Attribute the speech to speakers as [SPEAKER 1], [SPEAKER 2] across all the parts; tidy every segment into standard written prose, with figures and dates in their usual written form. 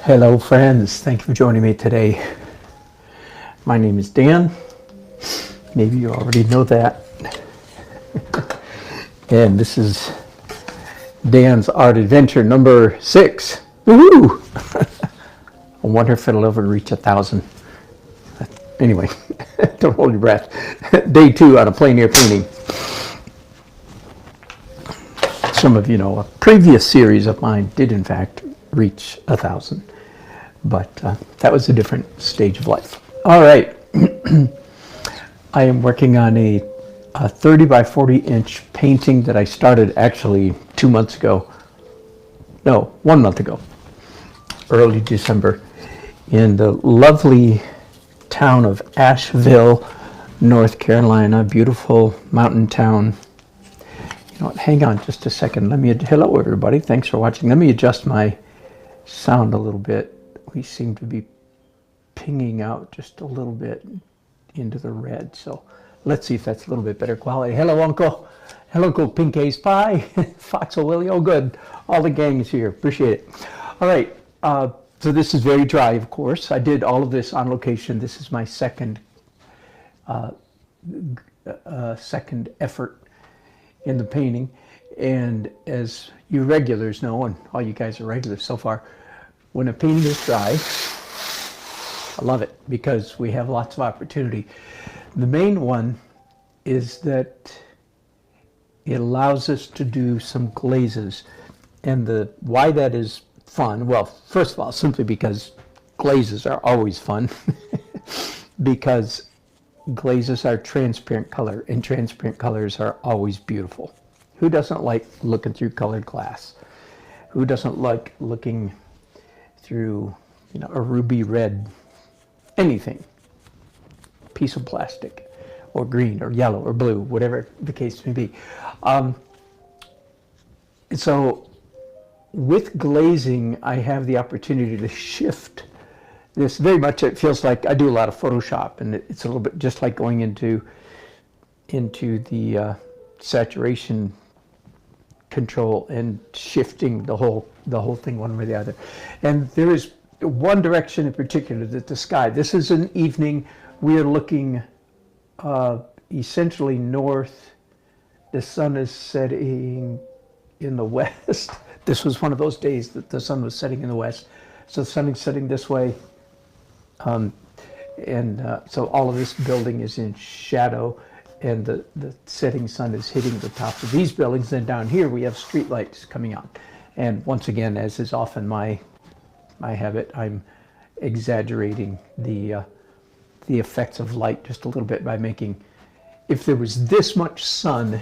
[SPEAKER 1] Hello friends, thank you for joining me today. My name is Dan. Maybe you already know that. And this is Dan's Art Adventure number 6. Woohoo! I wonder if it'll ever reach 1,000. Anyway, don't hold your breath. Day 2 on a plein air painting. Some of you know a previous series of mine did in fact reach 1,000. But that was a different stage of life. All right. I am working on a 30 by 40 inch painting that I started actually 2 months ago. No, 1 month ago, early December, in the lovely town of Asheville, North Carolina. Beautiful mountain town. You know what? Hang on just a second. Hello, everybody. Thanks for watching. Let me adjust my sound a little bit. We seem to be pinging out just a little bit into the red. So let's see if that's a little bit better quality. Hello, Uncle. Hello, Uncle Pink Ace Pie. Foxel Willie. Oh, good. All the gang is here. Appreciate it. All right. So this is very dry, of course. I did all of this on location. This is my second effort in the painting. And as you regulars know, and all you guys are regulars so far, when a painting is dry, I love it because we have lots of opportunity. The main one is that it allows us to do some glazes. And why that is fun, well, first of all, simply because glazes are always fun. Because glazes are transparent color, and transparent colors are always beautiful. Who doesn't like looking through colored glass? Who doesn't like looking through, a ruby red, anything, piece of plastic, or green, or yellow, or blue, whatever the case may be. So with glazing, I have the opportunity to shift this very much. It feels like I do a lot of Photoshop, and it's a little bit just like going into the saturation control and shifting the whole thing one way or the other. And there is one direction in particular, that the sky. This is an evening. We are looking essentially north. The sun is setting in the west. This was one of those days that the sun was setting in the west. So the sun is setting this way. So all of this building is in shadow, and the setting sun is hitting the tops of these buildings. Then down here we have street lights coming on. And once again, as is often my habit, I'm exaggerating the effects of light just a little bit by making, if there was this much sun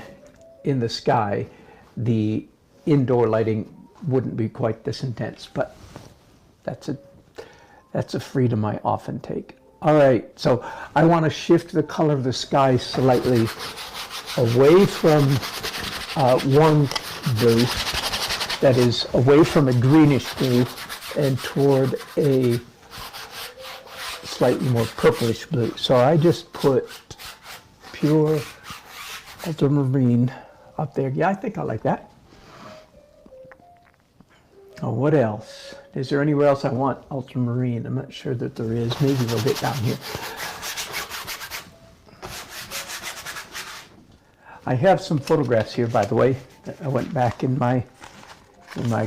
[SPEAKER 1] in the sky, the indoor lighting wouldn't be quite this intense. But that's a freedom I often take. All right, so I want to shift the color of the sky slightly away from warm blue, that is away from a greenish blue, and toward a slightly more purplish blue. So I just put pure ultramarine up there. Yeah, I think I like that. Oh, what else? Is there anywhere else I want ultramarine? I'm not sure that there is. Maybe we'll get down here. I have some photographs here, by the way. I went back in my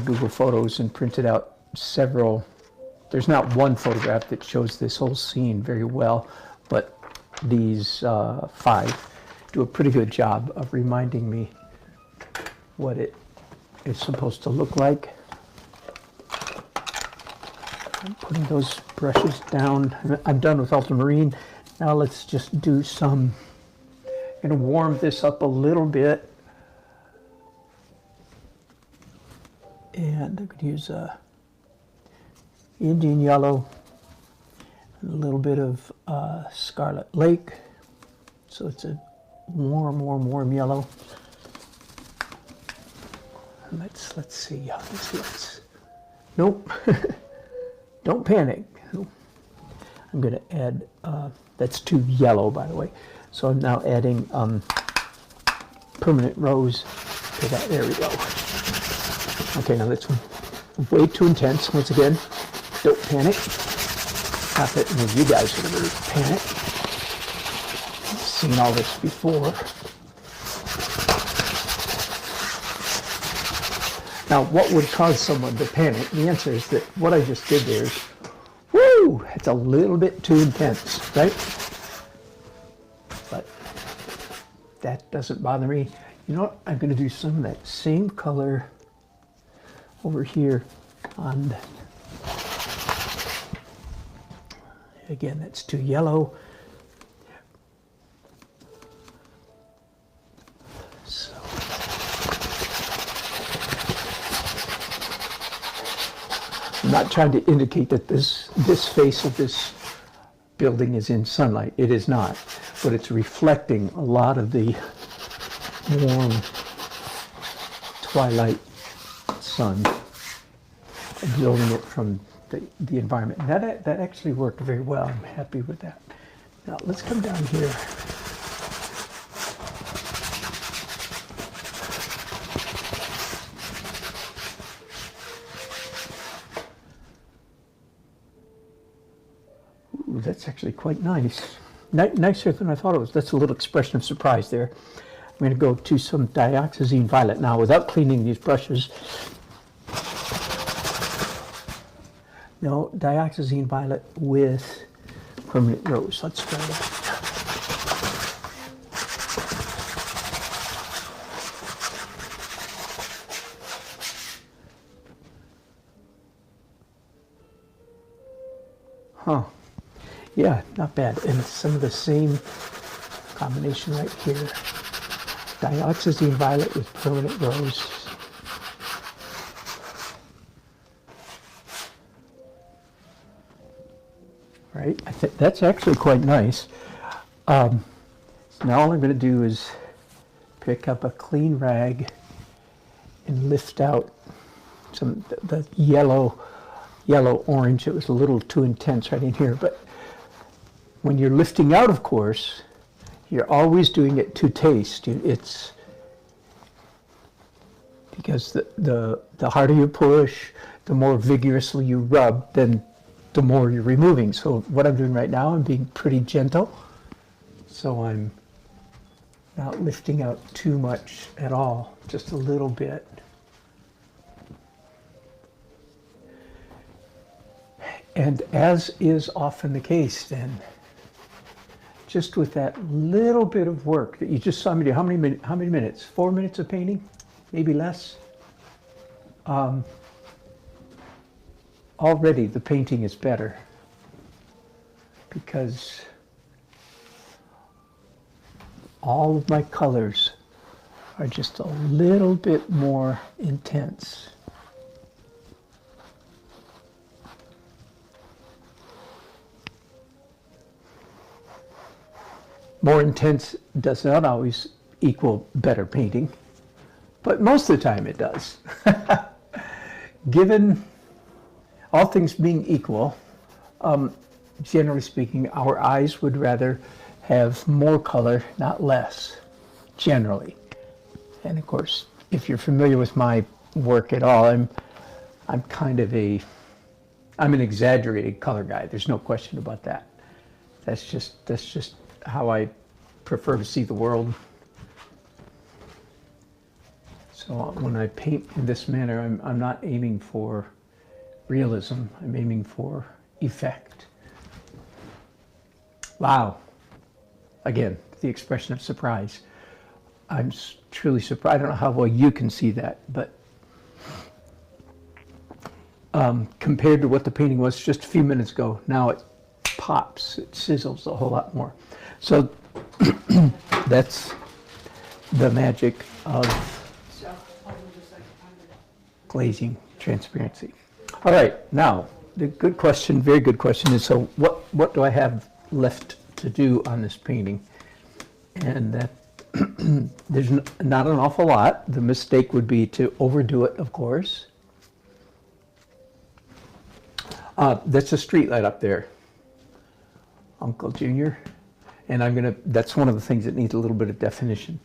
[SPEAKER 1] Google Photos and printed out several. There's not one photograph that shows this whole scene very well, but these 5 do a pretty good job of reminding me what it is supposed to look like. I'm putting those brushes down. I'm done with ultramarine. Now let's just do some, I'm going to warm this up a little bit. And I'm going to use Indian yellow, and a little bit of Scarlet Lake. So it's a warm yellow. And let's see how this looks. Nope. Don't panic. I'm going to add, that's too yellow, by the way. So I'm now adding permanent rose to that. There we go. Okay, now that's way too intense once again. don't panic. Not that any of you guys would ever panic. I've seen all this before. Now, what would cause someone to panic? The answer is that what I just did there is, whoo, it's a little bit too intense, right? But that doesn't bother me. You know what? I'm going to do some of that same color over here on, again, that's too yellow. So, I'm not trying to indicate that this face of this building is in sunlight. It is not, but it's reflecting a lot of the warm twilight sun, absorbing it from the environment. And that actually worked very well. I'm happy with that. Now let's come down here. Ooh, that's actually quite nice. Nicer than I thought it was. That's a little expression of surprise there. I'm going to go to some dioxazine violet now without cleaning these brushes. No, dioxazine violet with permanent rose. Let's try that. Huh. Yeah, not bad. And it's some of the same combination right here. Dioxazine violet with permanent rose. Right, I think that's actually quite nice. So now all I'm going to do is pick up a clean rag and lift out some the yellow orange. It was a little too intense right in here, but when you're lifting out, of course, you're always doing it to taste. It's because the harder you push, the more vigorously you rub, then the more you're removing. So what I'm doing right now, I'm being pretty gentle. So I'm not lifting out too much at all, just a little bit. And as is often the case then, just with that little bit of work that you just saw me do, how many minutes? 4 minutes of painting? Maybe less? Already the painting is better because all of my colors are just a little bit more intense. More intense does not always equal better painting, but most of the time it does. Given all things being equal, generally speaking, our eyes would rather have more color, not less, generally. And of course, if you're familiar with my work at all, I'm kind of I'm an exaggerated color guy. There's no question about that. That's just how I prefer to see the world. So when I paint in this manner, I'm not aiming for realism. I'm aiming for effect. Wow. Again, the expression of surprise. I'm truly surprised. I don't know how well you can see that, but compared to what the painting was just a few minutes ago, now it pops, it sizzles a whole lot more. So that's the magic of glazing transparency. All right, now the good question, very good question is, so what do I have left to do on this painting? And that there's not an awful lot. The mistake would be to overdo it, of course. That's a street light up there, Uncle Junior. And that's one of the things that needs a little bit of definition.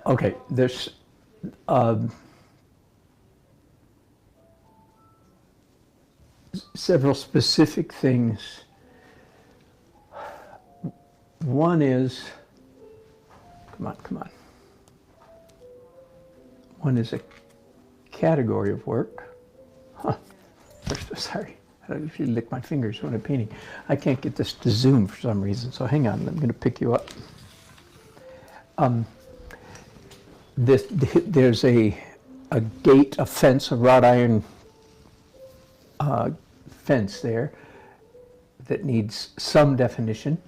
[SPEAKER 1] Okay, there's several specific things. One is, come on. One is a category of work. Sorry, I don't usually lick my fingers when I'm painting. I can't get this to zoom for some reason, so hang on, I'm going to pick you up. There's a gate, a fence, a wrought iron fence there that needs some definition.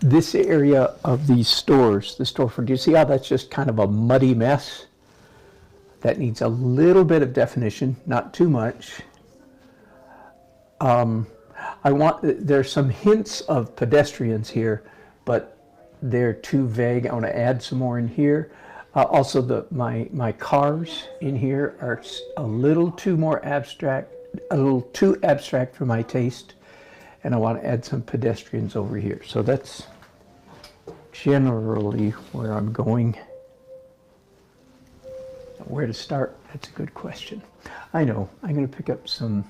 [SPEAKER 1] This area of these stores, the storefront, do you see how that's just kind of a muddy mess? That needs a little bit of definition, not too much. There's some hints of pedestrians here, but they're too vague. I want to add some more in here. Also, my cars in here are a little too abstract for my taste, and I want to add some pedestrians over here. So that's generally where I'm going. Where to start? That's a good question. I know. I'm going to pick up some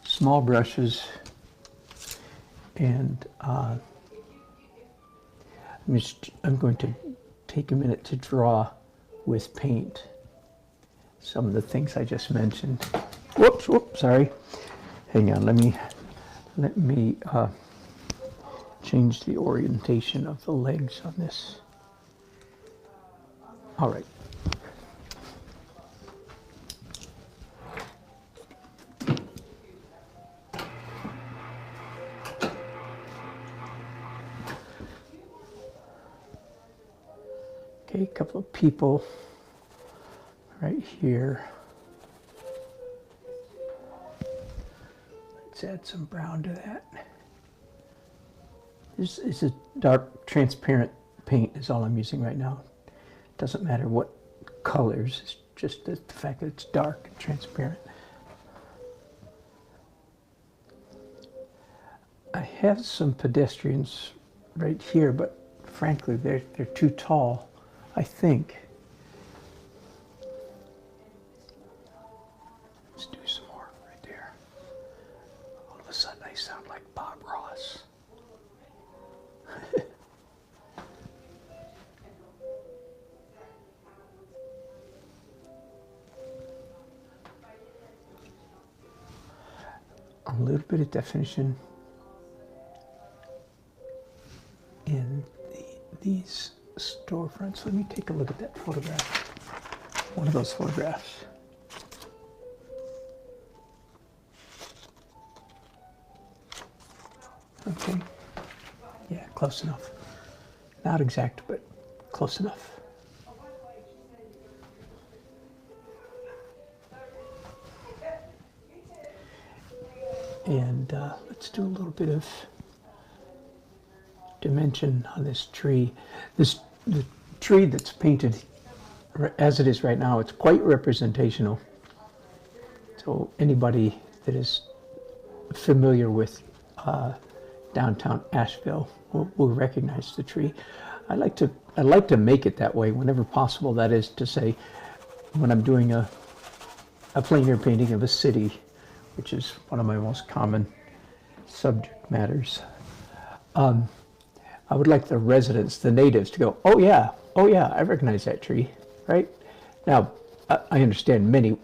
[SPEAKER 1] small brushes, and I'm going to take a minute to draw with paint some of the things I just mentioned. Whoops, sorry. Hang on, let me change the orientation of the legs on this. All right. Okay, a couple of people right here. Let's add some brown to that. This is a dark, transparent paint is all I'm using right now. It doesn't matter what colors, it's just the fact that it's dark and transparent. I have some pedestrians right here, but frankly, they're too tall, I think. Let's do some more right there. All of a sudden, I sound like Bob Ross. A little bit of definition in these storefronts. Let me take a look at that photograph. One of those photographs. Okay. Yeah, close enough. Not exact, but close enough. And let's do a little bit of dimension on this tree. The tree that's painted as it is right now, it's quite representational. So anybody that is familiar with downtown Asheville will recognize the tree. I like to make it that way whenever possible. That is to say, when I'm doing a plein air painting of a city, which is one of my most common subject matters. I would like the residents, the natives, to go, oh yeah, I recognize that tree, right? Now, I understand many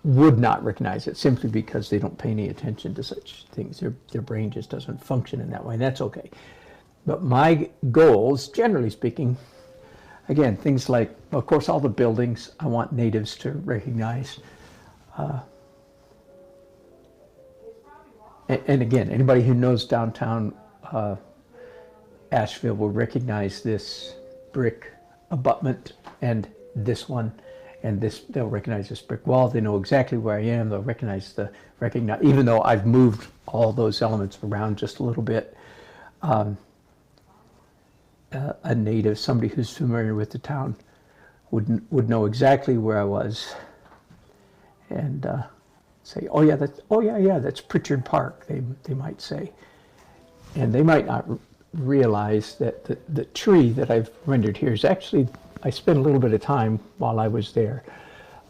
[SPEAKER 1] would not recognize it simply because they don't pay any attention to such things. Their brain just doesn't function in that way, and that's okay. But my goals, generally speaking, again, things like, of course, all the buildings I want natives to recognize. And again, anybody who knows downtown Asheville will recognize this brick abutment and this one, and this. They'll recognize this brick wall. They know exactly where I am. They'll recognize even though I've moved all those elements around just a little bit. A native, somebody who's familiar with the town, would know exactly where I was, and say, that's Pritchard Park. They might say, and they might not realize that the tree that I've rendered here is actually, I spent a little bit of time while I was there.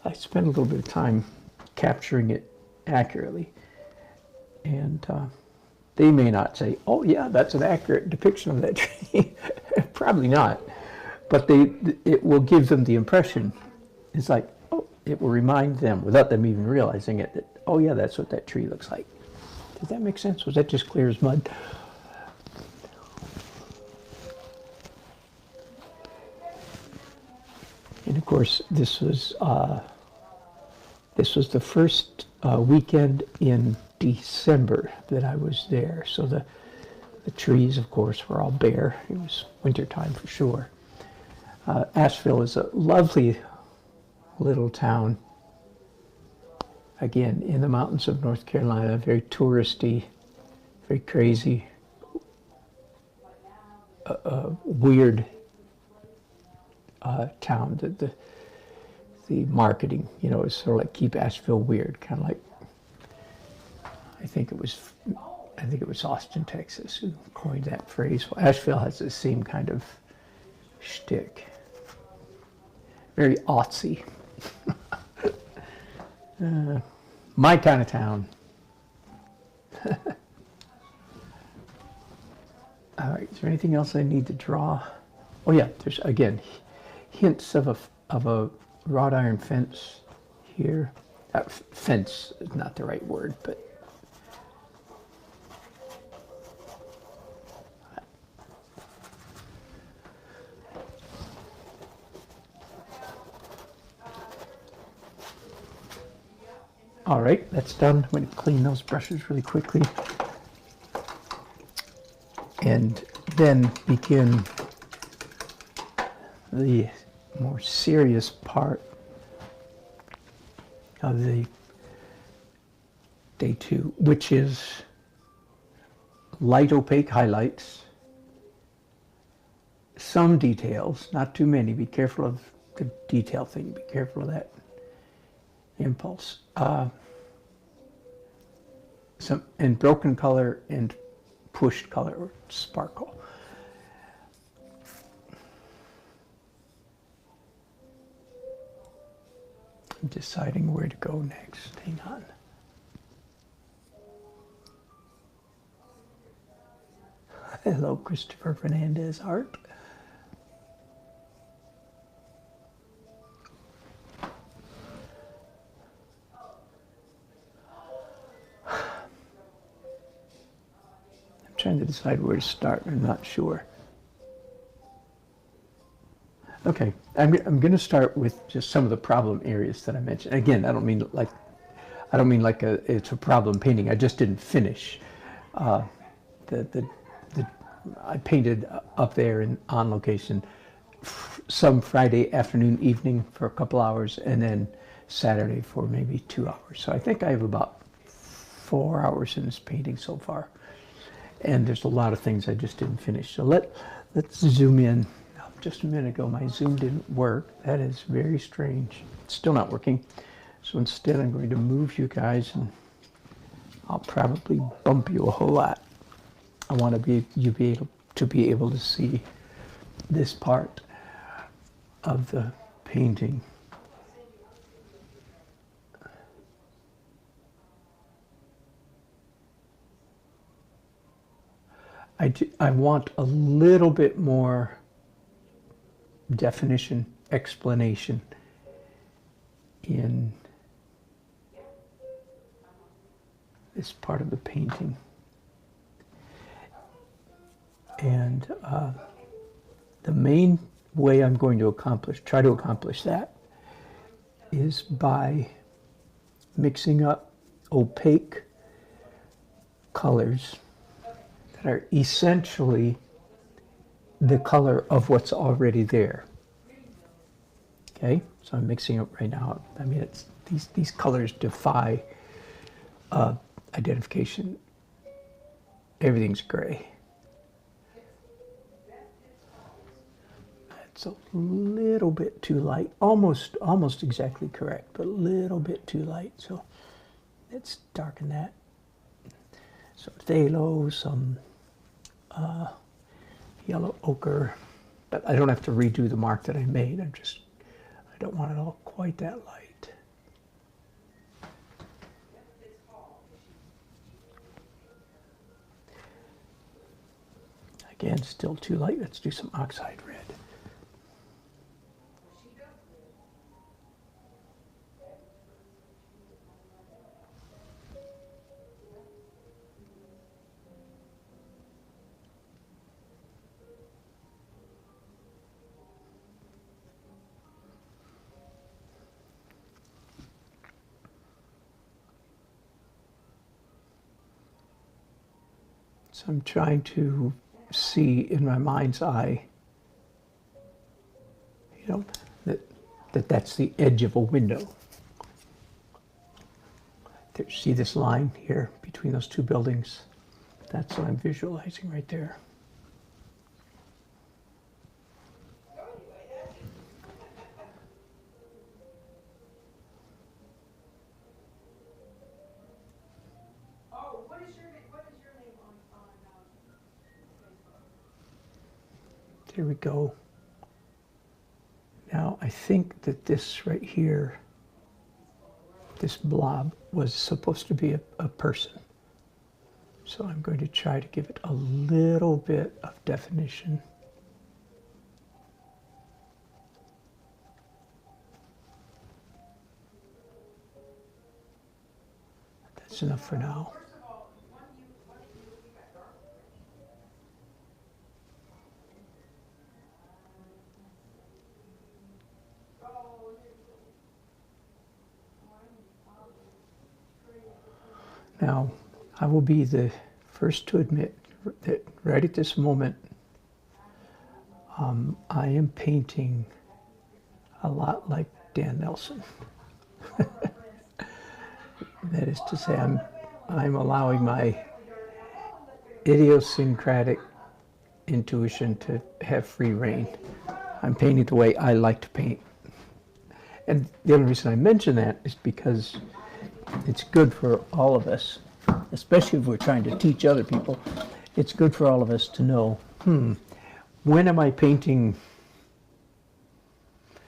[SPEAKER 1] I spent a little bit of time capturing it accurately. And they may not say, oh yeah, that's an accurate depiction of that tree. Probably not. But it will give them the impression. It's like, oh, it will remind them, without them even realizing it, that, oh yeah, that's what that tree looks like. Did that make sense? Was that just clear as mud? And of course, this was the first weekend in December that I was there. So the trees, of course, were all bare. It was wintertime for sure. Asheville is a lovely little town. Again, in the mountains of North Carolina, very touristy, very crazy, weird town. The marketing, is sort of like keep Asheville weird, kind of like, I think it was Austin, Texas, who coined that phrase. Well, Asheville has the same kind of shtick, very artsy. My kind of town. All right, is there anything else I need to draw? Oh yeah, there's again hints of a wrought iron fence here. Fence is not the right word, but all right, that's done. I'm going to clean those brushes really quickly and then begin the more serious part of the day 2, which is light opaque highlights, some details, not too many. Be careful of the detail thing. Be careful of that impulse. Some and broken color and pushed color or sparkle. I'm deciding where to go next. Hang on. Hello, Christopher Fernandez art. I'm trying to decide where to start. I'm not sure. Okay, I'm going to start with just some of the problem areas that I mentioned. Again, I don't mean like it's a problem painting. I just didn't finish. I painted up there on location some Friday afternoon, evening for a couple hours, and then Saturday for maybe 2 hours. So I think I have about 4 hours in this painting so far. And there's a lot of things I just didn't finish. So let's zoom in. Just a minute ago, my zoom didn't work. That is very strange. It's still not working. So instead, I'm going to move you guys, and I'll probably bump you a whole lot. I want you to be able to see this part of the painting. I want a little bit more definition, explanation in this part of the painting. And the main way I'm going to try to accomplish that is by mixing up opaque colors that are essentially the color of what's already there. Okay, so I'm mixing it right now. I mean, it's these colors defy identification. Everything's gray. It's a little bit too light, almost exactly correct, but a little bit too light. So let's darken that. Some phthalo, some yellow ochre, but I don't have to redo the mark that I made. I don't want it all quite that light. Again, still too light. Let's do some oxide red. So I'm trying to see in my mind's eye, that's the edge of a window. See this line here between those two buildings? That's what I'm visualizing right there.
[SPEAKER 2] What is your name on Facebook?
[SPEAKER 1] There we go. Now I think that this right here, this blob, was supposed to be a person. So I'm going to try to give it a little bit of definition. That's enough for now.
[SPEAKER 2] First of all, why don't you leave that dark? Oh,
[SPEAKER 1] Now, I will be the first to admit that right at this moment, I am painting a lot like Dan Nelson. That is to say, I'm allowing my idiosyncratic intuition to have free rein. I'm painting the way I like to paint. And the only reason I mention that is because it's good for all of us, especially if we're trying to teach other people. It's good for all of us to know, when am I painting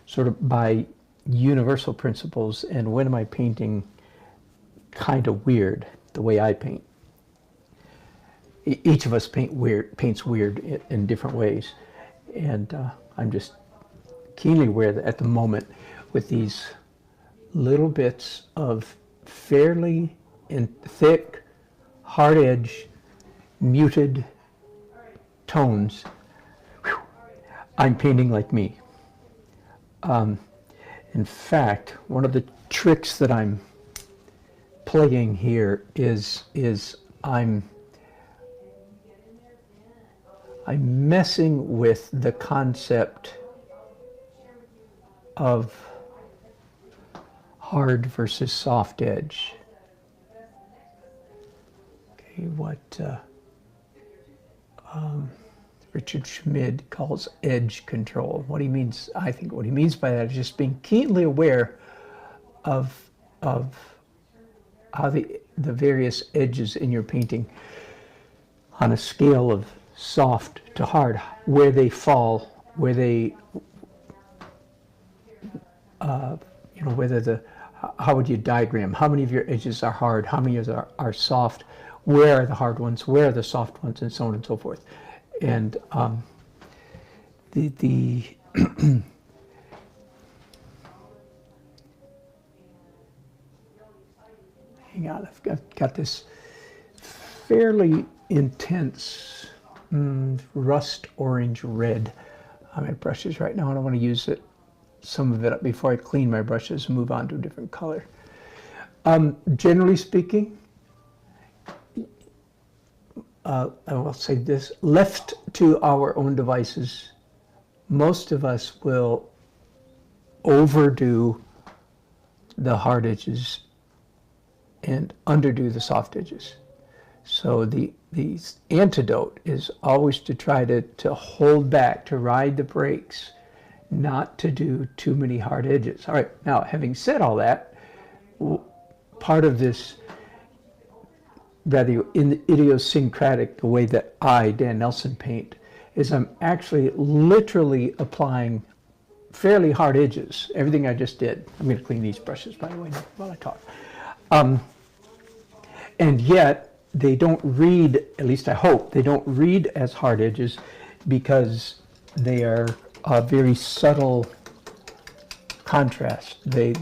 [SPEAKER 1] sort of by universal principles, and when am I painting kind of weird, the way I paint? Each of us paints weird in different ways, and I'm just keenly aware that at the moment, with these little bits of fairly thick, hard edge, muted tones, I'm painting like me. In fact, one of the tricks that I'm playing here is I'm messing with the concept of hard versus soft edge. Okay, what Richard Schmid calls edge control. What he means, I think what he means by that is just being keenly aware of how the various edges in your painting on a scale of soft to hard, where they fall, where they, how would you diagram? How many of your edges are hard? How many of them are soft? Where are the hard ones? Where are the soft ones? And so on and so forth. And hang on, I've got this fairly intense rust orange red on my brushes right now, and I want to use some of it up before I clean my brushes and move on to a different color. Generally speaking, I will say this, left to our own devices, most of us will overdo the hard edges and underdo the soft edges. So the antidote is always to try to hold back, to ride the brakes, not to do too many hard edges. All right, now having said all that, part of this rather idiosyncratic, the way that I, Dan Nelson, paint, is I'm actually literally applying fairly hard edges. Everything I just did. I'm going to clean these brushes, by the way, while I talk. And yet, they don't read, at least I hope, they don't read as hard edges because they are a very subtle contrast. They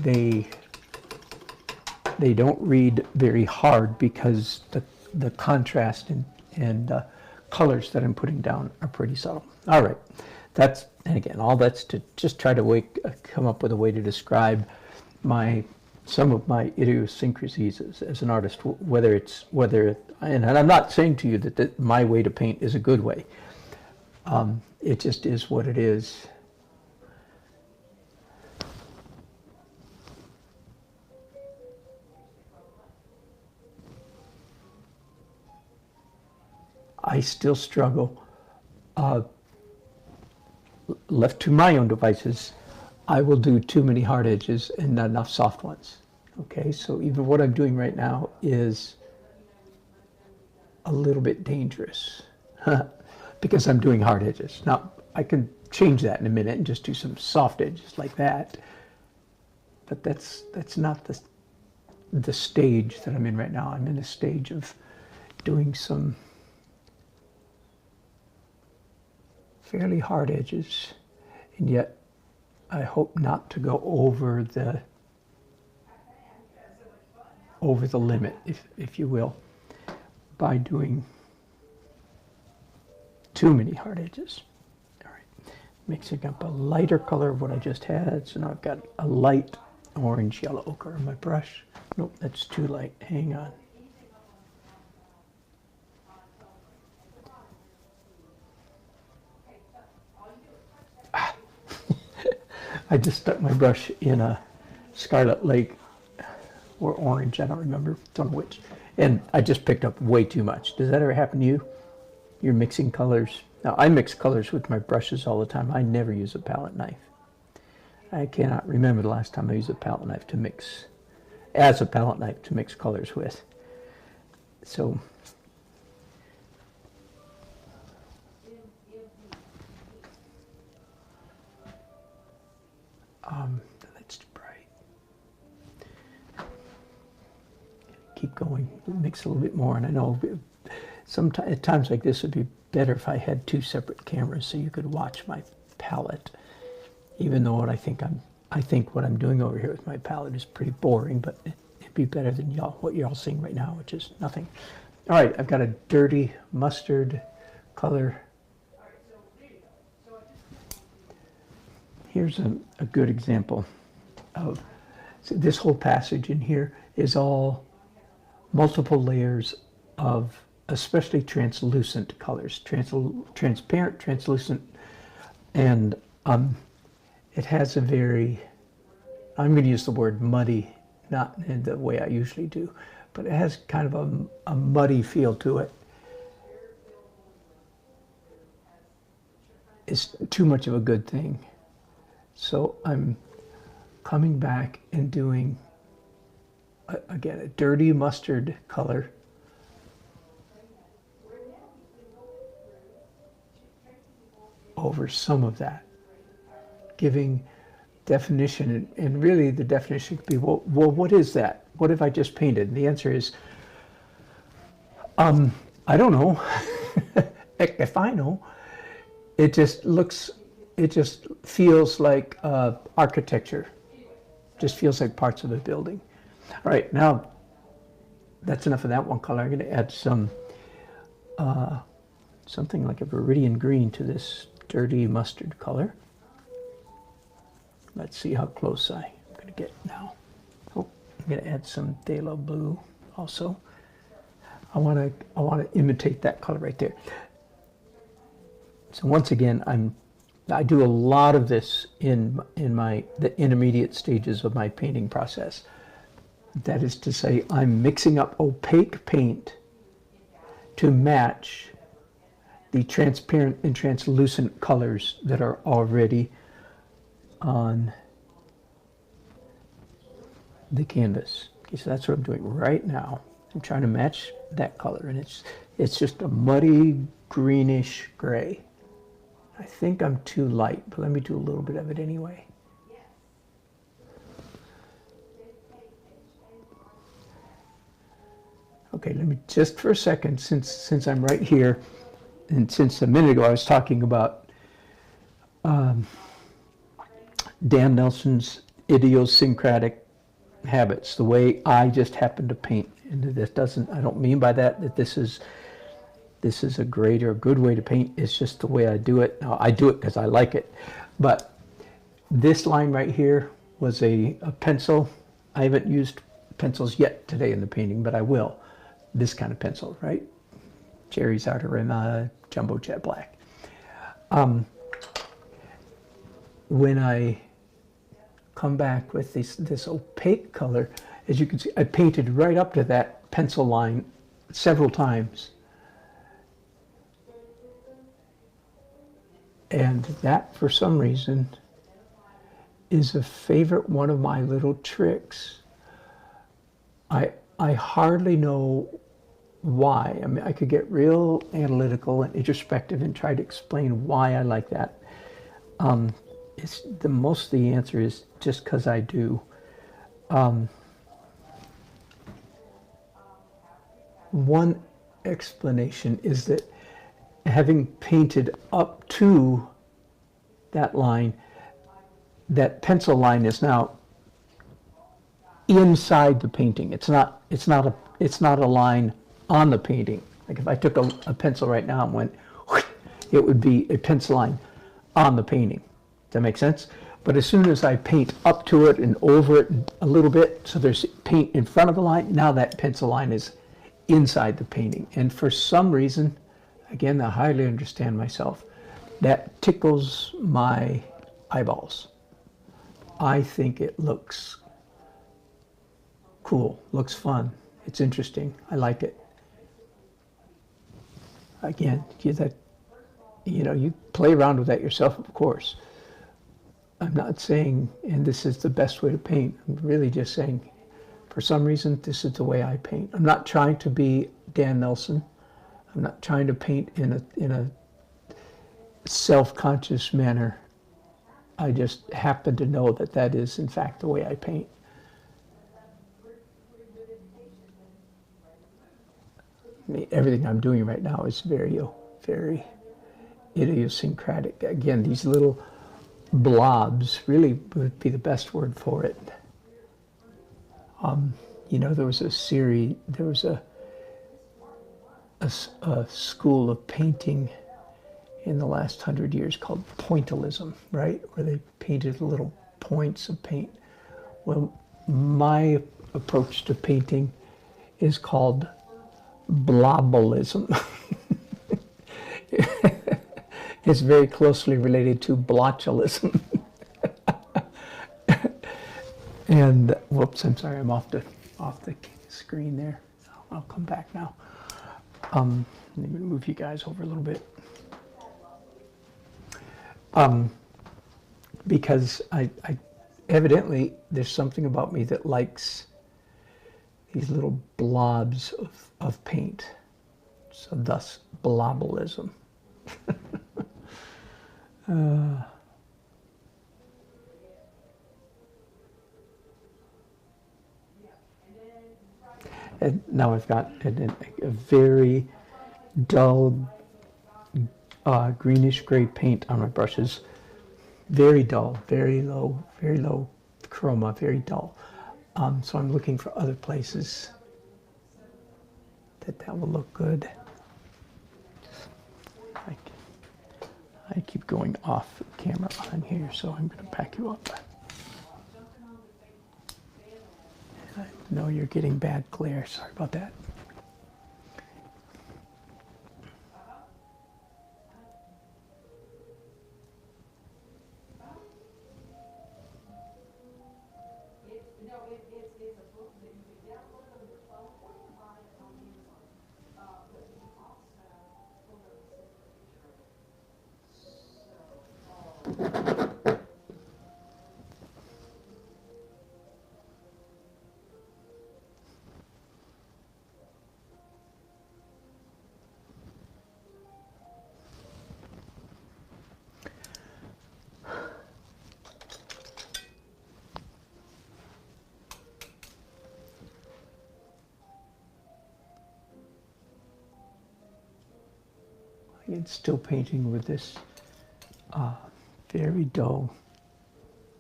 [SPEAKER 1] don't read very hard because the contrast and colors that I'm putting down are pretty subtle. All right, and again, all that's to just try to come up with a way to describe some of my idiosyncrasies as an artist, and I'm not saying to you that my way to paint is a good way. It just is what it is. I still struggle. Left to my own devices, I will do too many hard edges and not enough soft ones. Okay, so even what I'm doing right now is a little bit dangerous because I'm doing hard edges. Now, I can change that in a minute and just do some soft edges like that, but that's not the stage that I'm in right now. I'm in a stage of doing some fairly hard edges, and yet I hope not to go over the limit, if you will, by doing too many hard edges. All right, mixing up a lighter color of what I just had, so now I've got a light orange yellow ochre on my brush. Nope, that's too light. Hang on. I just stuck my brush in a Scarlet Lake or orange, I don't remember, don't know which. And I just picked up way too much. Does that ever happen to you? You're mixing colors. Now, I mix colors with my brushes all the time. I never use a palette knife. I cannot remember the last time I used a palette knife to mix colors with. So, that's too bright. Keep going, mix a little bit more, and I know at times like this would be better if I had two separate cameras so you could watch my palette. Even though I think what I'm doing over here with my palette is pretty boring, but it'd be better than what you're all seeing right now, which is nothing. All right, I've got a dirty mustard color. Here's a good example of, so this whole passage in here is all multiple layers of especially translucent colors, transparent, translucent, and it has a very, I'm going to use the word muddy, not in the way I usually do, but it has kind of a muddy feel to it. It's too much of a good thing. So I'm coming back and doing, again, a dirty mustard color. Over some of that, giving definition, and really the definition could be, well, what is that? What have I just painted? And the answer is, I don't know. If I know, it just feels like architecture. Just feels like parts of a building. All right, now that's enough of that one color. I'm going to add some something like a viridian green to this dirty mustard color. Let's see how close I'm going to get now. Oh, I'm going to add some phthalo blue also. I want to imitate that color right there. So once again, I do a lot of this in the intermediate stages of my painting process. That is to say, I'm mixing up opaque paint to match the transparent and translucent colors that are already on the canvas. Okay, so that's what I'm doing right now. I'm trying to match that color, and it's just a muddy greenish gray. I think I'm too light, but let me do a little bit of it anyway. Okay, let me just for a second, since I'm right here, and since a minute ago I was talking about Dan Nelson's idiosyncratic habits, the way I just happen to paint. And this doesn't, I don't mean by that that this is a great or a good way to paint. It's just the way I do it. Now, I do it because I like it. But this line right here was a pencil. I haven't used pencils yet today in the painting, but I will. This kind of pencil, right? Jerry's Artarima Jumbo Jet Black. When I come back with this opaque color, as you can see, I painted right up to that pencil line several times. And that, for some reason, is a favorite one of my little tricks. I hardly know why. I mean, I could get real analytical and introspective and try to explain why I like that. Most of the answer is just because I do. One explanation is that having painted up to that line, that pencil line is now inside the painting. It's not a line on the painting. Like if I took a pencil right now and went, it would be a pencil line on the painting. Does that make sense? But as soon as I paint up to it and over it a little bit, so there's paint in front of the line, now that pencil line is inside the painting. And for some reason, again, I hardly understand myself, that tickles my eyeballs. I think it looks cool, looks fun, it's interesting, I like it. Again, you play around with that yourself, of course. I'm not saying, and this is the best way to paint, I'm really just saying, for some reason, this is the way I paint. I'm not trying to be Dan Nelson. I'm not trying to paint in a self-conscious manner. I just happen to know that that is, in fact, the way I paint. I mean, everything I'm doing right now is very, very idiosyncratic. Again, these little blobs really would be the best word for it. There was a school of painting in the last 100 years called pointillism, right? Where they painted little points of paint. Well, my approach to painting is called blobalism. It's very closely related to blotchulism. And whoops, I'm sorry, I'm off the screen there. I'll come back now. Let me move you guys over a little bit. Because I evidently there's something about me that likes these little blobs of paint. So thus blobalism. And now I've got a very dull greenish gray paint on my brushes. Very dull, very low chroma, very dull. So I'm looking for other places that will look good. I keep going off camera on here, so I'm going to back you up. I know you're getting bad glare. Sorry about that. It's still painting with this very dull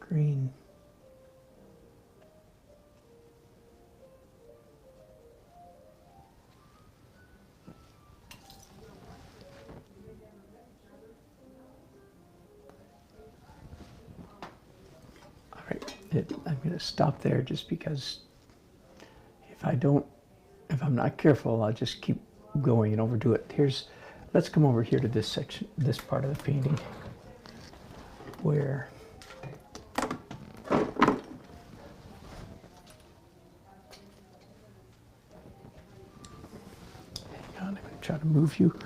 [SPEAKER 1] green. All right, I'm going to stop there just because if I'm not careful, I'll just keep going and overdo it. Let's come over here to this section, this part of the painting, where hang on, I'm going to try to move you.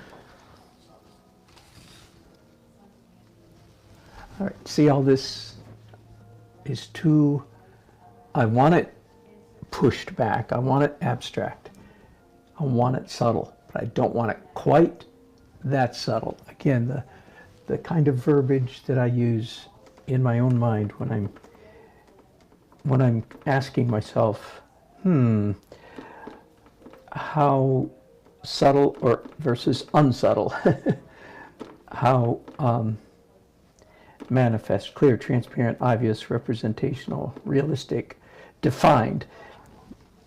[SPEAKER 1] All right, see all this is too, I want it pushed back, I want it abstract, I want it subtle, but I don't want it quite that subtle. Again, the kind of verbiage that I use in my own mind when I'm asking myself, how subtle or versus unsubtle, how manifest, clear, transparent, obvious, representational, realistic, defined.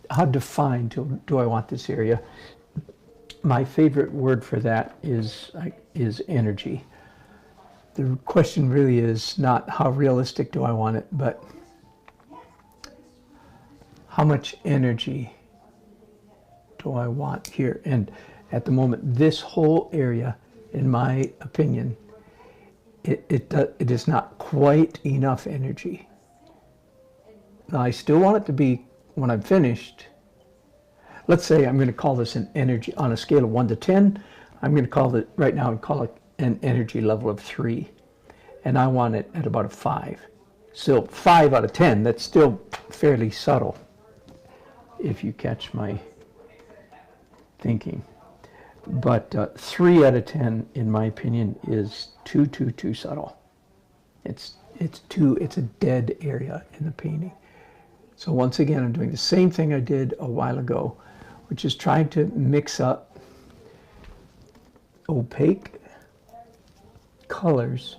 [SPEAKER 1] How defined do I want this area? My favorite word for that is energy. The question really is not how realistic do I want it, but how much energy do I want here? And at the moment, this whole area, in my opinion, it is not quite enough energy. Now, I still want it to be, when I'm finished, let's say I'm going to call this an energy, on a scale of 1 to 10, I'm going to call it, right now, I'd call it an energy level of 3. And I want it at about a 5. So 5 out of 10, that's still fairly subtle, if you catch my thinking. But 3 out of 10, in my opinion, is too subtle. It's a dead area in the painting. So once again, I'm doing the same thing I did a while ago, which is trying to mix up opaque colors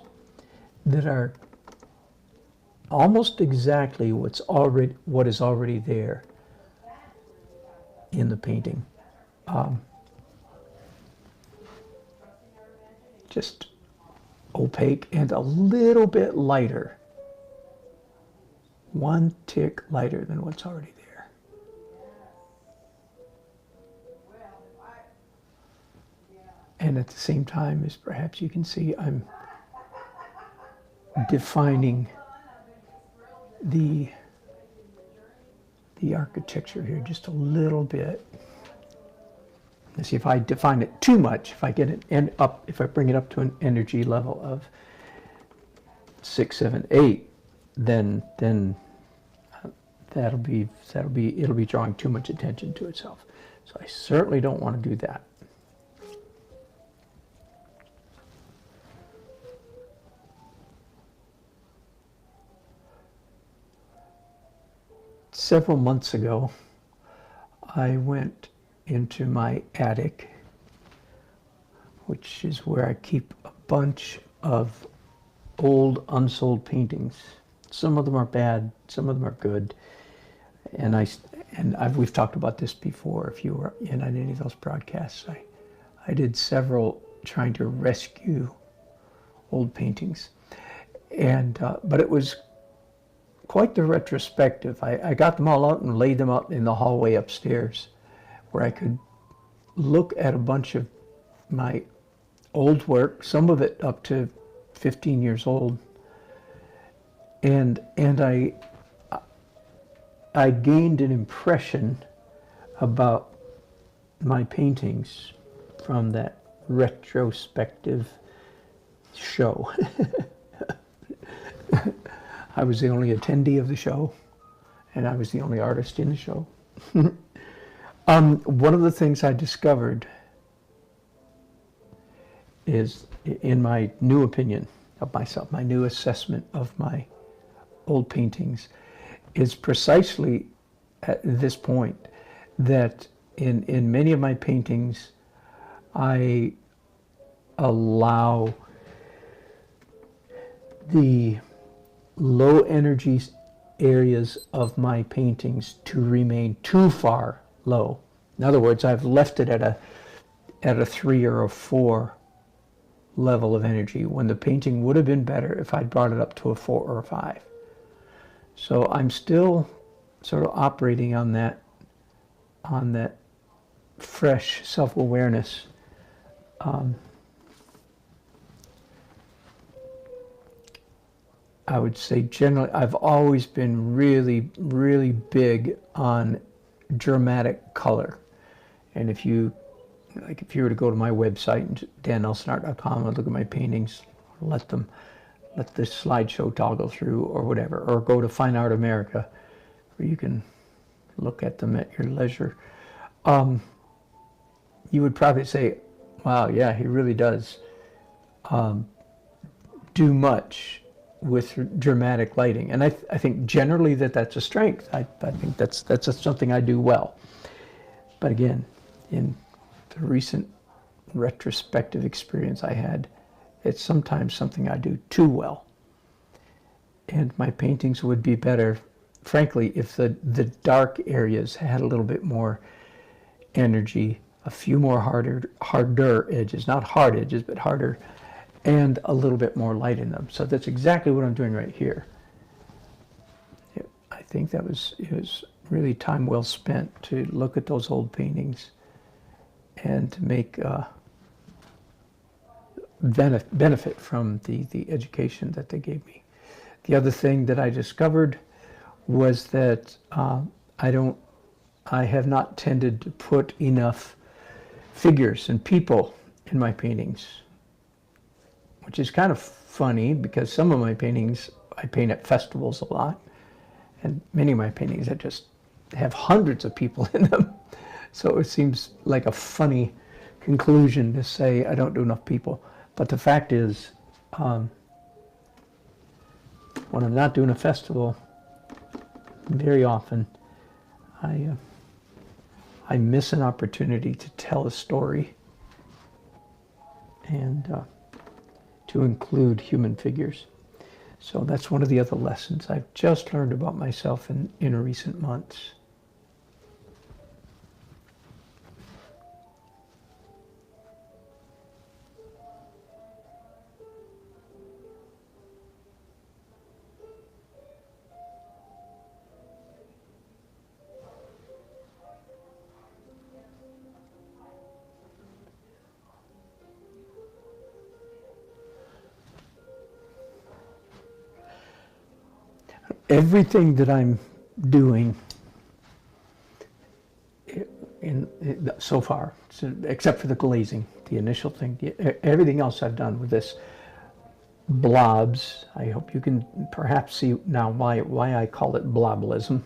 [SPEAKER 1] that are almost exactly what is already there in the painting. Just opaque and a little bit lighter. One tick lighter than what's already there. And at the same time, as perhaps you can see, I'm defining the architecture here just a little bit. Let's see, if I define it too much, if I get it if I bring it up to an energy level of 6, 7, 8, then it'll be drawing too much attention to itself. So I certainly don't want to do that. Several months ago, I went into my attic, which is where I keep a bunch of old unsold paintings. Some of them are bad, some of them are good. We've talked about this before. If you were in on any of those broadcasts, I did several trying to rescue old paintings, but it was quite the retrospective. I got them all out and laid them out in the hallway upstairs, where I could look at a bunch of my old work, some of it up to 15 years old, and I gained an impression about my paintings from that retrospective show. I was the only attendee of the show, and I was the only artist in the show. One of the things I discovered is, in my new opinion of myself, my new assessment of my old paintings, is precisely at this point that in many of my paintings, I allow the low energy areas of my paintings to remain too far low. In other words, I've left it at a 3 or a 4 level of energy when the painting would have been better if I'd brought it up to a 4 or a 5. So I'm still sort of operating on that fresh self-awareness. I would say generally I've always been really, really big on dramatic color. And if you were to go to my website, dannelsonart.com, and look at my paintings, let the slideshow toggle through or whatever, or go to Fine Art America, where you can look at them at your leisure. You would probably say, wow, yeah, he really does do much with dramatic lighting. And I think generally that's a strength. I think that's something I do well. But again, in the recent retrospective experience I had, it's sometimes something I do too well. And my paintings would be better, frankly, if the dark areas had a little bit more energy, a few more harder edges, not hard edges, but harder, and a little bit more light in them. So that's exactly what I'm doing right here. I think it was really time well spent to look at those old paintings and to make benefit from the education that they gave me. The other thing that I discovered was that I have not tended to put enough figures and people in my paintings, which is kind of funny because some of my paintings I paint at festivals a lot, and many of my paintings I just have hundreds of people in them. So it seems like a funny conclusion to say I don't do enough people. But the fact is, when I'm not doing a festival, very often I miss an opportunity to tell a story and to include human figures. So that's one of the other lessons I've just learned about myself in recent months. Everything that I'm doing so far, except for the glazing, the initial thing, everything else I've done with this blobs, I hope you can perhaps see now why I call it bloblism.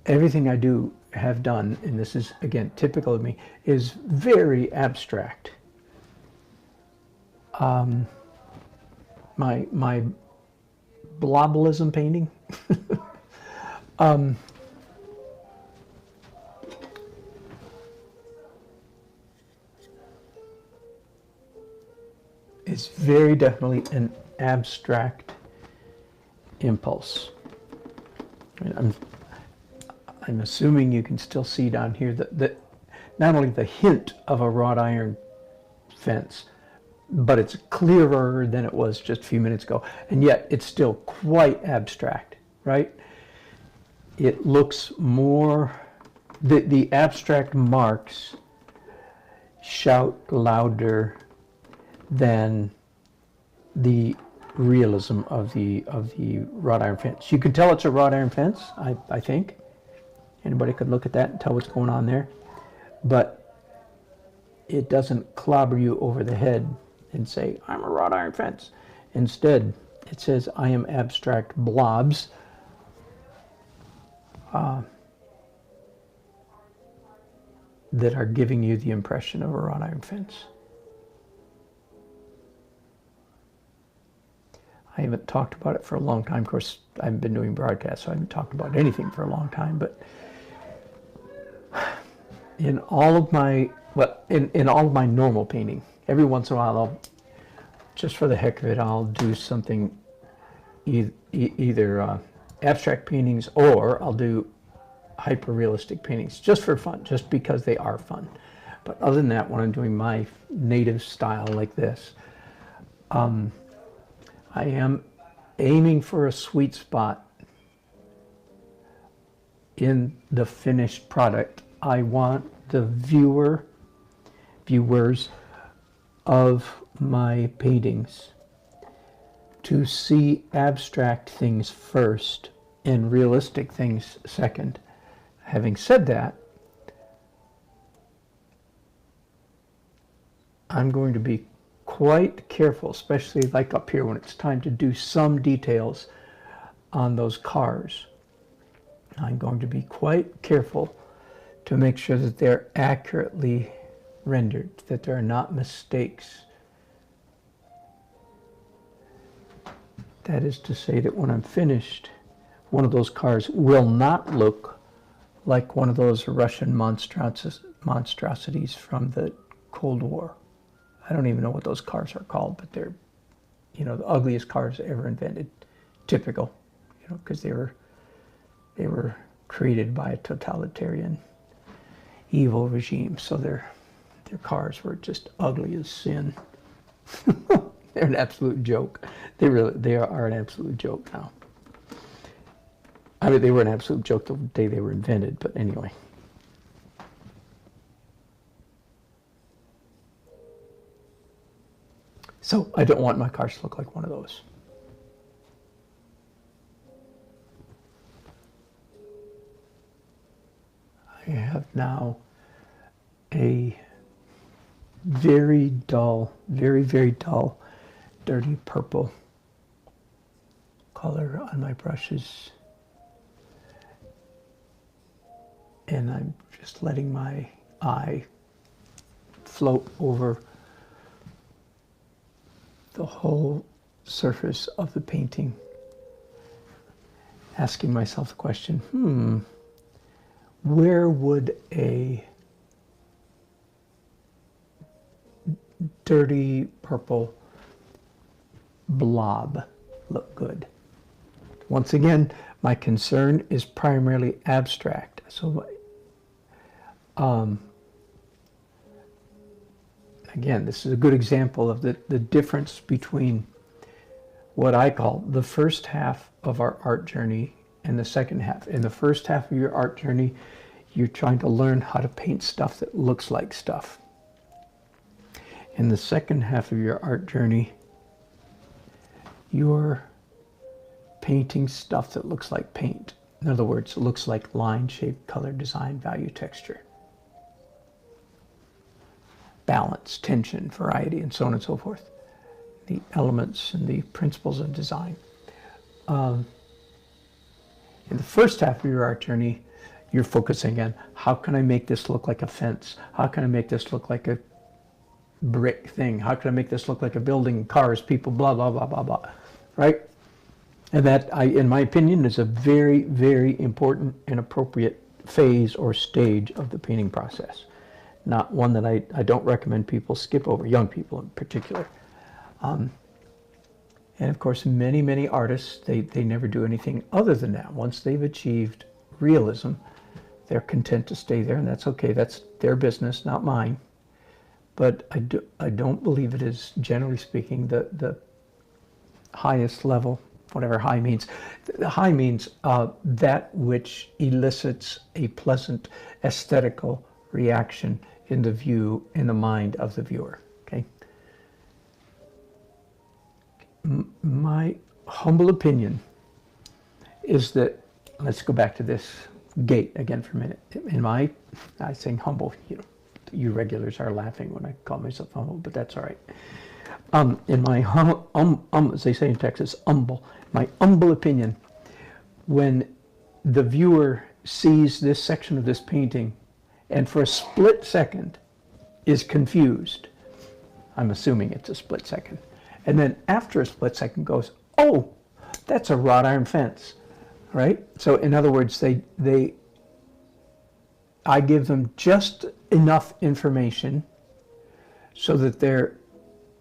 [SPEAKER 1] Everything I have done, and this is again typical of me, is very abstract. My bloblism painting is very definitely an abstract impulse. I mean, I'm assuming you can still see down here that not only the hint of a wrought iron fence, but it's clearer than it was just a few minutes ago, and yet it's still quite abstract, right? It looks more, the abstract marks shout louder than the realism of the wrought iron fence. You can tell it's a wrought iron fence, I think. Anybody could look at that and tell what's going on there, but it doesn't clobber you over the head and say, I'm a wrought iron fence. Instead, it says, I am abstract blobs that are giving you the impression of a wrought iron fence. I haven't talked about it for a long time. Of course, I haven't been doing broadcasts, so I haven't talked about anything for a long time, but in all of my, well, in all of my normal painting, every once in a while I'll, just for the heck of it, I'll do something, either abstract paintings, or I'll do hyper-realistic paintings, just for fun, just because they are fun. But other than that, when I'm doing my native style like this, I am aiming for a sweet spot in the finished product. I want the viewers of my paintings to see abstract things first and realistic things second. Having said that, I'm going to be quite careful, especially like up here when it's time to do some details on those cars. I'm going to be quite careful to make sure that they're accurately rendered, that there are not mistakes. That is to say that when I'm finished, one of those cars will not look like one of those Russian monstrosities from the Cold War. I don't even know what those cars are called, but they're, the ugliest cars ever invented. Typical, because they were created by a totalitarian, evil regime. So their cars were just ugly as sin. They're an absolute joke. They are an absolute joke now. I mean, they were an absolute joke the day they were invented, but anyway. So I don't want my cars to look like one of those. I have now a very dull, very, very dull, dirty purple color on my brushes. And I'm just letting my eye float over the whole surface of the painting, asking myself the question, where would a dirty purple blob look good? Once again, my concern is primarily abstract. So, again, this is a good example of the difference between what I call the first half of our art journey and the second half. In the first half of your art journey, you're trying to learn how to paint stuff that looks like stuff. In the second half of your art journey, you're painting stuff that looks like paint. In other words, it looks like line, shape, color, design, value, texture, balance, tension, variety, and so on and so forth. The elements and the principles of design. In the first half of your art journey, you're focusing on how can I make this look like a fence? How can I make this look like a brick thing? How can I make this look like a building, cars, people, blah, blah, blah, blah, blah, right? And that, in my opinion, is a very, very important and appropriate phase or stage of the painting process. Not one that I don't recommend people skip over, young people in particular. And of course, many, many artists, they never do anything other than that. Once they've achieved realism, they're content to stay there, and that's okay. That's their business, not mine. But I don't believe it is, generally speaking, the highest level, whatever high means. High means that which elicits a pleasant aesthetical reaction in the mind of the viewer. Okay. My humble opinion is that, let's go back to this gate again for a minute. I say humble, you regulars are laughing when I call myself humble, but that's all right. In my as they say in Texas, my humble opinion, when the viewer sees this section of this painting and for a split second is confused, I'm assuming it's a split second, and then after a split second goes, oh, that's a wrought iron fence, right? So in other words, they I give them just enough information so that they're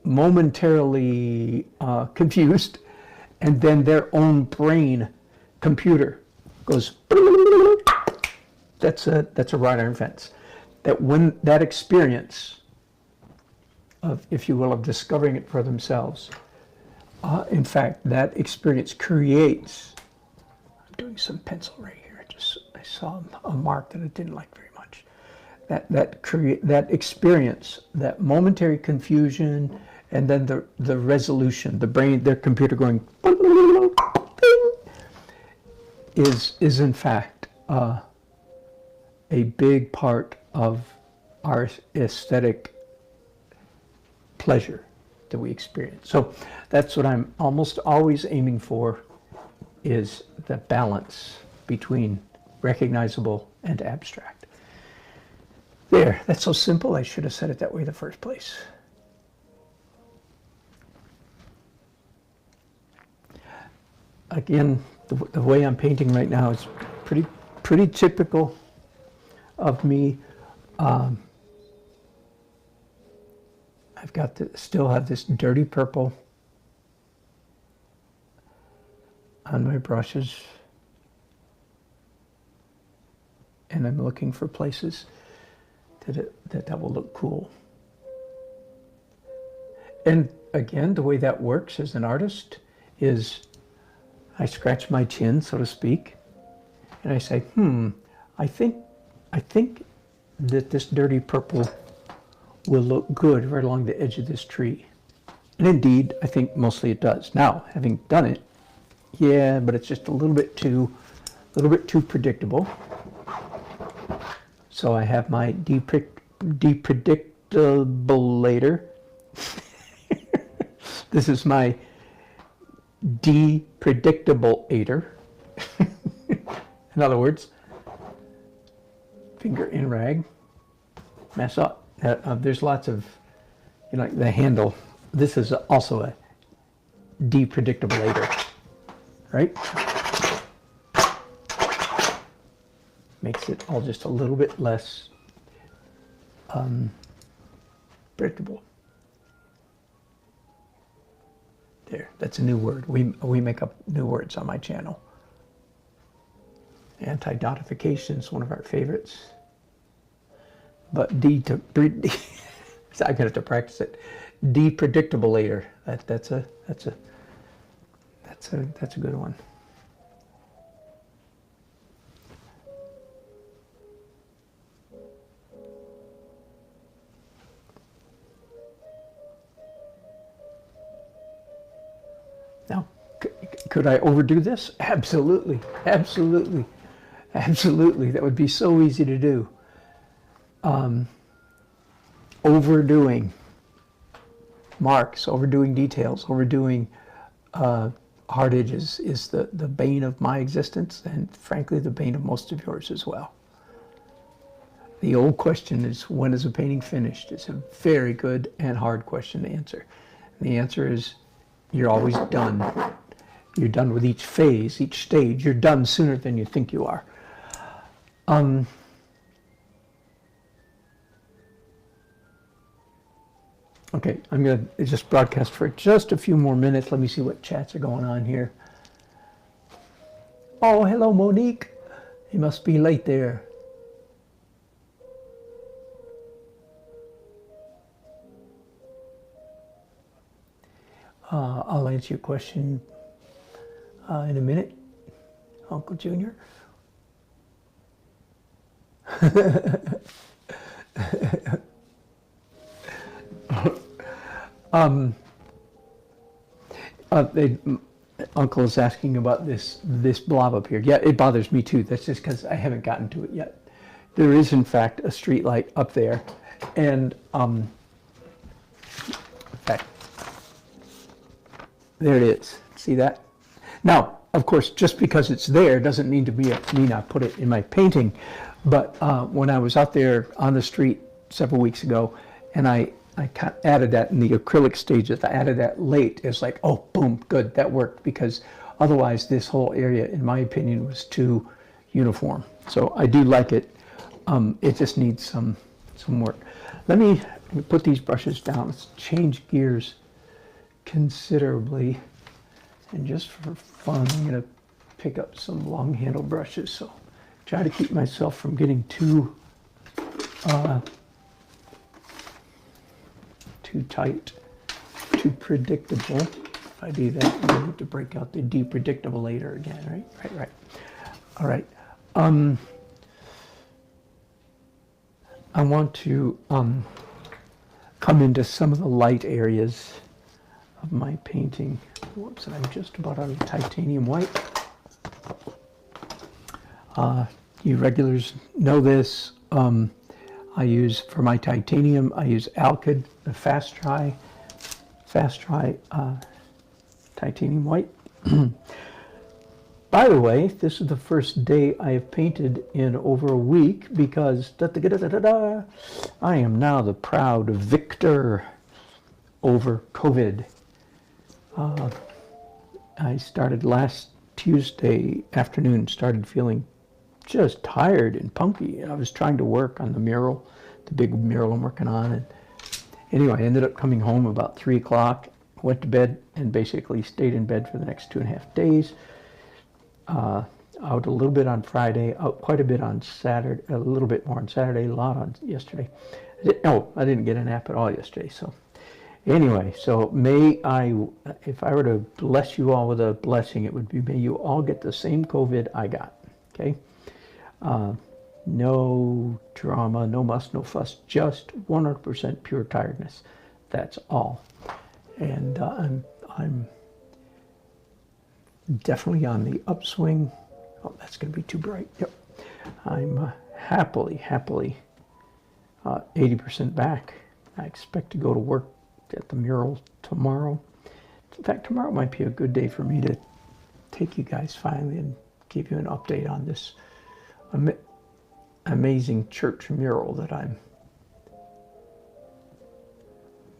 [SPEAKER 1] momentarily confused, and then their own brain computer goes, that's a wrought iron fence. That when that experience of, if you will, of discovering it for themselves, in fact, that experience creates, I'm doing some pencil right here, I saw a mark that I didn't like very much. That experience, that momentary confusion, and then the resolution, the brain, their computer going, is in fact a big part of our aesthetic pleasure that we experience. So that's what I'm almost always aiming for, is the balance between recognizable and abstract. There, that's so simple, I should have said it that way in the first place. Again, the way I'm painting right now is pretty typical of me. I've got to still have this dirty purple on my brushes, and I'm looking for places that will look cool. And again, the way that works as an artist is I scratch my chin, so to speak, and I say, I think that this dirty purple will look good right along the edge of this tree. And indeed, I think mostly it does. Now, having done it, yeah, but it's just a little bit too predictable. So I have my depredictableator. This is my depredictableator. In other words, finger in rag, mess up. There's lots of, like the handle. This is also a depredictableator, right? Makes it all just a little bit less predictable. There, that's a new word. We make up new words on my channel. Anti-dotification is one of our favorites. But I'm gonna have to practice it. Depredictableator. That's a good one. Now, could I overdo this? Absolutely, absolutely, absolutely. That would be so easy to do. Overdoing marks, overdoing details, overdoing hard edges is the bane of my existence, and frankly the bane of most of yours as well. The old question is, when is a painting finished? It's a very good and hard question to answer. And the answer is, you're always done. You're done with each phase, each stage. You're done sooner than you think you are. Okay, I'm going to just broadcast for just a few more minutes. Let me see what chats are going on here. Oh, hello, Monique. You must be late there. I'll answer your question in a minute, Uncle Junior. Uncle is asking about this blob up here. Yeah, it bothers me too. That's just because I haven't gotten to it yet. There is, in fact, a street light up there, and in fact, there it is. See that? Now, of course, just because it's there doesn't mean I put it in my painting. But when I was out there on the street several weeks ago, and I added that in the acrylic stages, I added that late. It's like, oh, boom, good, that worked, because otherwise this whole area, in my opinion, was too uniform. So I do like it. It just needs some work. Let me put these brushes down. Let's change gears considerably. And just for fun, I'm going to pick up some long handle brushes. So try to keep myself from getting too tight, too predictable. If I do that, I'm going to have to break out the de-predictable later again, right? All right. I want to come into some of the light areas of my painting. Whoops, I'm just about out of titanium white. You regulars know this. I use, for my titanium, I use Alkyd, the fast dry titanium white. By the way, this is the first day I have painted in over a week because I am now the proud victor over COVID. I started last Tuesday afternoon, started feeling just tired and punky. I was trying to work on the mural, the big mural I'm working on. And anyway, I ended up coming home about 3 o'clock, went to bed, and basically stayed in bed for the next 2.5 days. Out a little bit on Friday, out quite a bit on Saturday, a little bit more on Saturday, a lot on yesterday. I didn't get a nap at all yesterday. So anyway, so may I, if I were to bless you all with a blessing, it would be may you all get the same COVID I got, okay? No drama, no muss, no fuss, just 100% pure tiredness. That's all. And I'm definitely on the upswing. Oh, that's going to be too bright. Yep. I'm happily 80% back. I expect to go to work at the mural tomorrow. In fact, tomorrow might be a good day for me to take you guys finally and give you an update on this amazing church mural that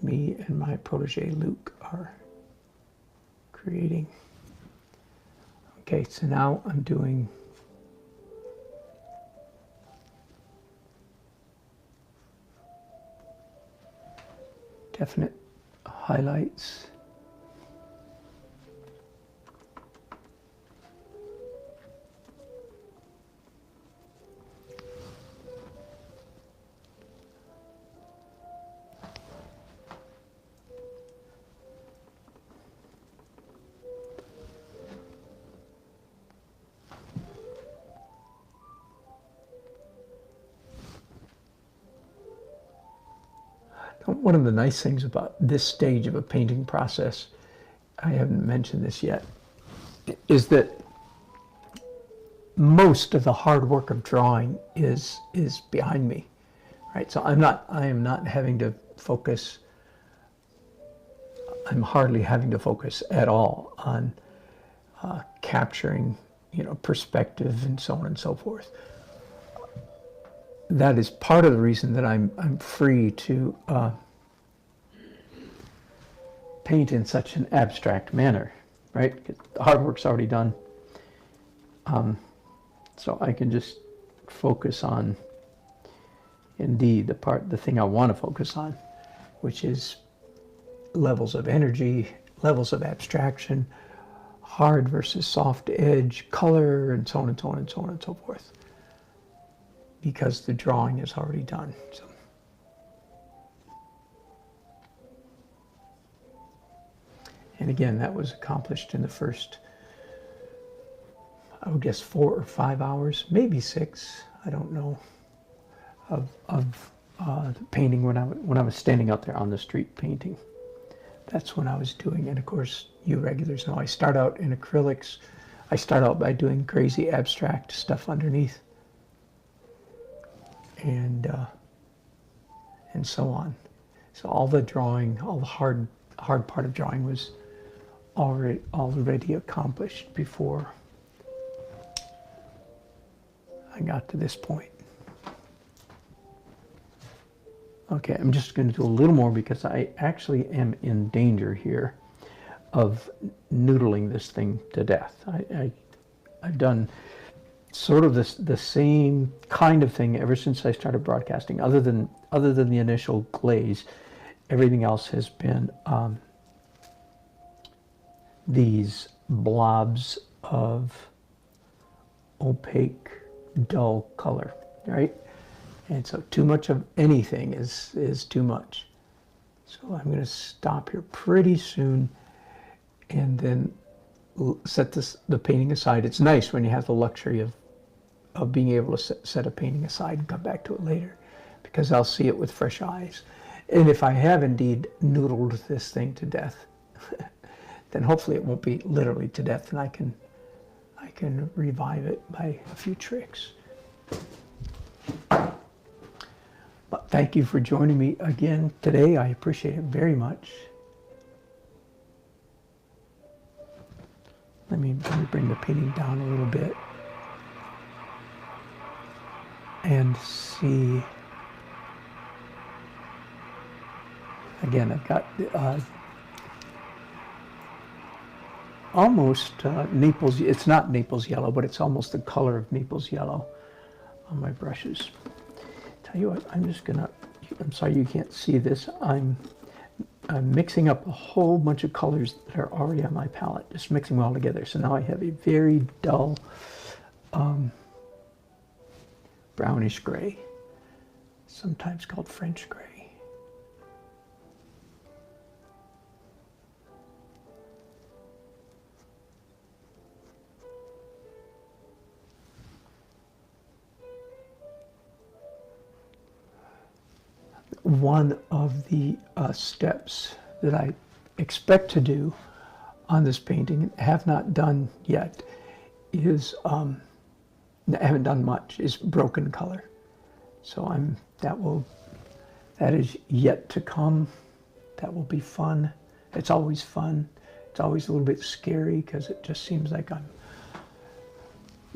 [SPEAKER 1] me and my protege Luke are creating. Okay, so now I'm doing definite highlights. One of the nice things about this stage of a painting process, I haven't mentioned this yet, is that most of the hard work of drawing is behind me, right? So I am not having to focus. I'm hardly having to focus at all on capturing, perspective and so on and so forth. That is part of the reason that I'm free to paint in such an abstract manner, right? Because the hard work's already done. So I can just focus on, indeed, the thing I want to focus on, which is levels of energy, levels of abstraction, hard versus soft edge, color, and so on and so on and so on and so forth. Because the drawing is already done. So. And again, that was accomplished in the first, I would guess, 4 or 5 hours, maybe 6, I don't know, of painting when I was standing out there on the street painting. That's when I was doing, and of course, you regulars know I start out in acrylics. I start out by doing crazy abstract stuff underneath. And so on. So all the drawing, all the hard part of drawing was already accomplished before I got to this point. Okay, I'm just going to do a little more because I actually am in danger here of noodling this thing to death. I've done sort of the same kind of thing ever since I started broadcasting. Other than the initial glaze, everything else has been these blobs of opaque, dull color, right? And so too much of anything is too much. So I'm going to stop here pretty soon and then set the painting aside. It's nice when you have the luxury of being able to set a painting aside and come back to it later, because I'll see it with fresh eyes. And if I have indeed noodled this thing to death, then hopefully it won't be literally to death, and I can revive it by a few tricks. But thank you for joining me again today. I appreciate it very much. Let me bring the painting down a little bit and see. Again, I've got almost Naples. It's not Naples yellow, but it's almost the color of Naples yellow on my brushes. Tell you what, I'm sorry you can't see this. I'm mixing up a whole bunch of colors that are already on my palette, just mixing them all together. So now I have a very dull brownish gray, sometimes called French gray. One of the steps that I expect to do on this painting, have not done yet, is I haven't done much, is broken color. So that is yet to come. That will be fun. It's always fun. It's always a little bit scary because it just seems like I'm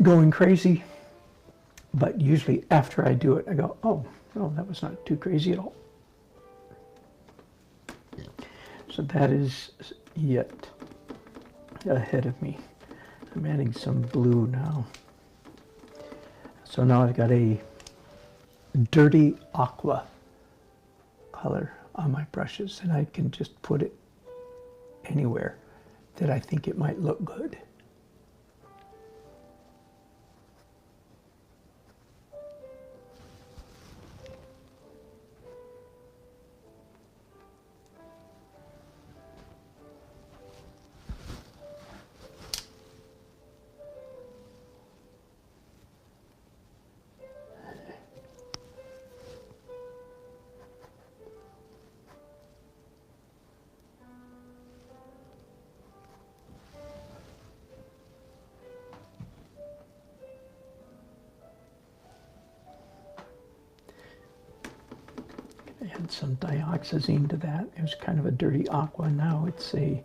[SPEAKER 1] going crazy. But usually after I do it, I go, oh, no, that was not too crazy at all. So that is yet ahead of me. I'm adding some blue now. So now I've got a dirty aqua color on my brushes, and I can just put it anywhere that I think it might look good. Add some dioxazine to that. It was kind of a dirty aqua. Now it's a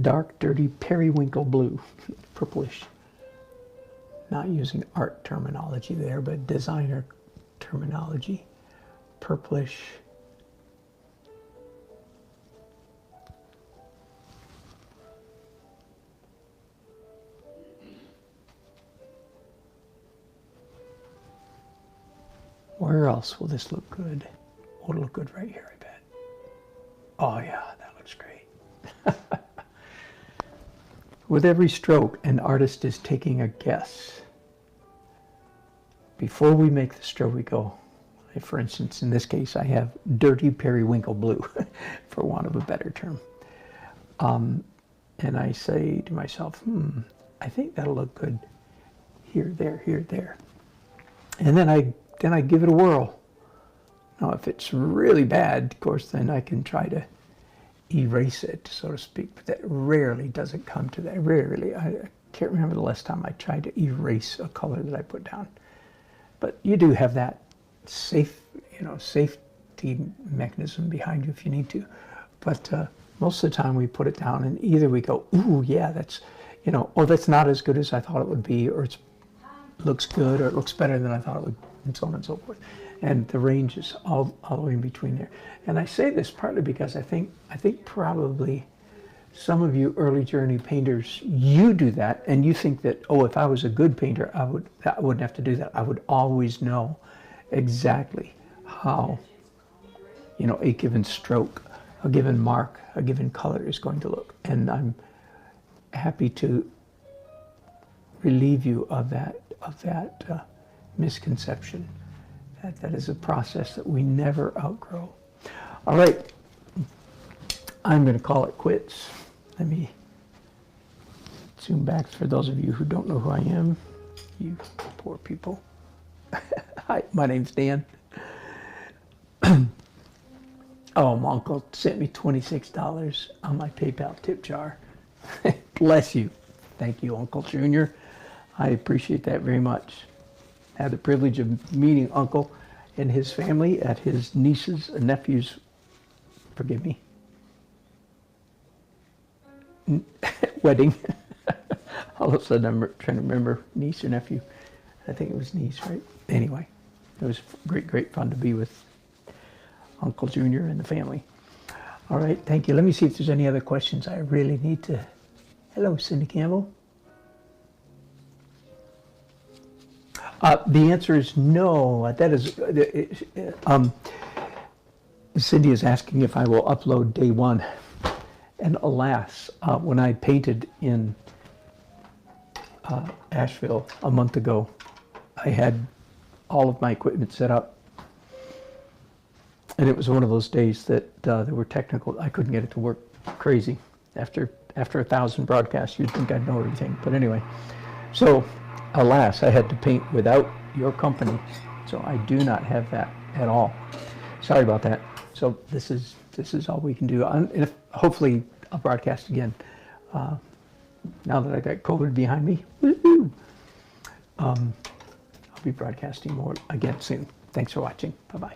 [SPEAKER 1] dark, dirty periwinkle blue, purplish. Not using art terminology there, but designer terminology. Purplish. Where else will this look good? Oh, it'll look good right here, I bet. Oh yeah, that looks great. With every stroke, an artist is taking a guess. Before we make the stroke, we go, for instance, in this case, I have dirty periwinkle blue, for want of a better term. And I say to myself, I think that'll look good here, there. And then I give it a whirl. Now, if it's really bad, of course, then I can try to erase it, so to speak. But that rarely doesn't come to that. Rarely. I can't remember the last time I tried to erase a color that I put down. But you do have that safety mechanism behind you if you need to. But most of the time we put it down, and either we go, ooh, yeah, that's, oh, that's not as good as I thought it would be, or it looks good, or it looks better than I thought it would, and so on and so forth. And the range is all the way in between there. And I say this partly because I think probably some of you early journey painters, you do that, and you think that, oh, if I was a good painter, I wouldn't have to do that. I would always know exactly how, a given stroke, a given mark, a given color is going to look. And I'm happy to relieve you of that misconception. That is a process that we never outgrow. All right, I'm going to call it quits. Let me zoom back for those of you who don't know who I am. You poor people. Hi, my name's Dan. Oh, my uncle sent me $26 on my PayPal tip jar. Bless you. Thank you, Uncle Junior. I appreciate that very much. I had the privilege of meeting Uncle and his family at his niece's and nephew's, forgive me, wedding. All of a sudden I'm trying to remember niece or nephew. I think it was niece, right? Anyway, it was great fun to be with Uncle Junior and the family. All right, thank you. Let me see if there's any other questions. I really need to. Hello, Cindy Campbell. The answer is no. That is, Cindy is asking if I will upload day one. And alas, when I painted in Asheville a month ago, I had all of my equipment set up. And it was one of those days that there were technical, I couldn't get it to work. Crazy. After 1,000 broadcasts, you'd think I'd know everything. But anyway, so alas, I had to paint without your company. So I do not have that at all. Sorry about that. So this is all we can do. And hopefully I'll broadcast again. Now that I got COVID behind me, woo-hoo. I'll be broadcasting more again soon. Thanks for watching. Bye-bye.